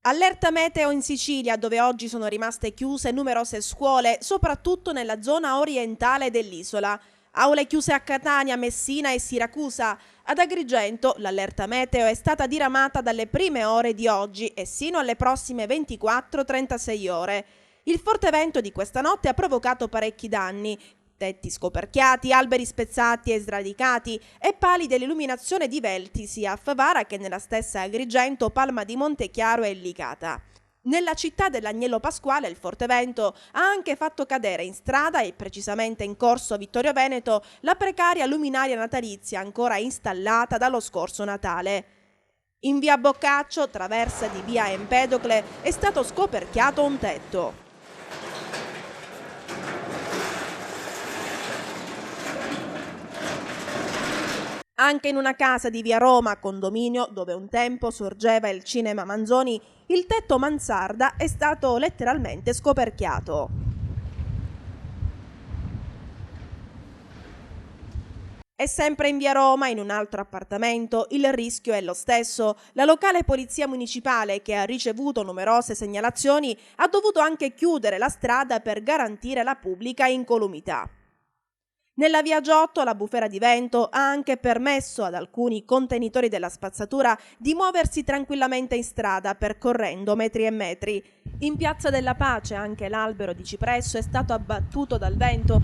Allerta meteo in Sicilia, dove oggi sono rimaste chiuse numerose scuole, soprattutto nella zona orientale dell'isola. Aule chiuse a Catania, Messina e Siracusa. Ad Agrigento l'allerta meteo è stata diramata dalle prime ore di oggi e sino alle prossime 24-36 ore. Il forte vento di questa notte ha provocato parecchi danni. Tetti scoperchiati, alberi spezzati e sradicati e pali dell'illuminazione divelti sia a Favara che nella stessa Agrigento, Palma di Montechiaro e Licata. Nella città dell'Agnello Pasquale il forte vento ha anche fatto cadere in strada e precisamente in corso Vittorio Veneto la precaria luminaria natalizia ancora installata dallo scorso Natale. In via Boccaccio, traversa di via Empedocle, è stato scoperchiato un tetto. Anche in una casa di via Roma, condominio, dove un tempo sorgeva il cinema Manzoni, il tetto mansarda è stato letteralmente scoperchiato. E sempre in via Roma, in un altro appartamento, il rischio è lo stesso. La locale polizia municipale, che ha ricevuto numerose segnalazioni, ha dovuto anche chiudere la strada per garantire la pubblica incolumità. Nella via Giotto la bufera di vento ha anche permesso ad alcuni contenitori della spazzatura di muoversi tranquillamente in strada percorrendo metri e metri. In Piazza della Pace anche l'albero di cipresso è stato abbattuto dal vento,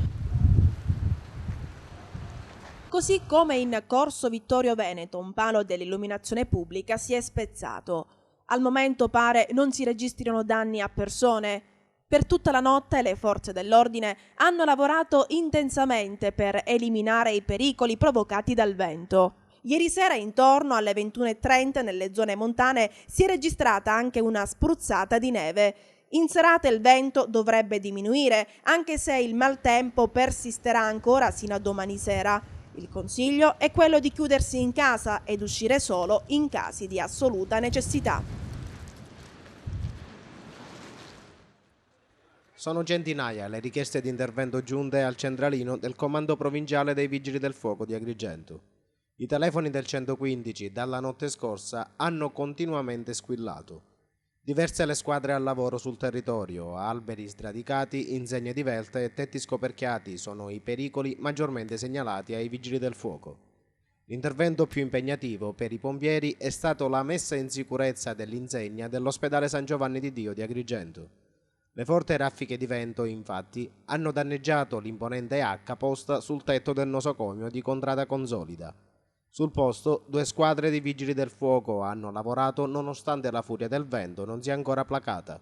così come in Corso Vittorio Veneto un palo dell'illuminazione pubblica si è spezzato. Al momento pare non si registrino danni a persone. Per tutta la notte le forze dell'ordine hanno lavorato intensamente per eliminare i pericoli provocati dal vento. Ieri sera intorno alle 21:30 nelle zone montane si è registrata anche una spruzzata di neve. In serata il vento dovrebbe diminuire, anche se il maltempo persisterà ancora sino a domani sera. Il consiglio è quello di chiudersi in casa ed uscire solo in casi di assoluta necessità. Sono centinaia le richieste di intervento giunte al centralino del Comando Provinciale dei Vigili del Fuoco di Agrigento. I telefoni del 115 dalla notte scorsa hanno continuamente squillato. Diverse le squadre al lavoro sul territorio, alberi sradicati, insegne divelte e tetti scoperchiati sono i pericoli maggiormente segnalati ai Vigili del Fuoco. L'intervento più impegnativo per i pompieri è stato la messa in sicurezza dell'insegna dell'ospedale San Giovanni di Dio di Agrigento. Le forti raffiche di vento, infatti, hanno danneggiato l'imponente H posta sul tetto del nosocomio di Contrada Consolida. Sul posto, 2 squadre di vigili del fuoco hanno lavorato nonostante la furia del vento non sia ancora placata.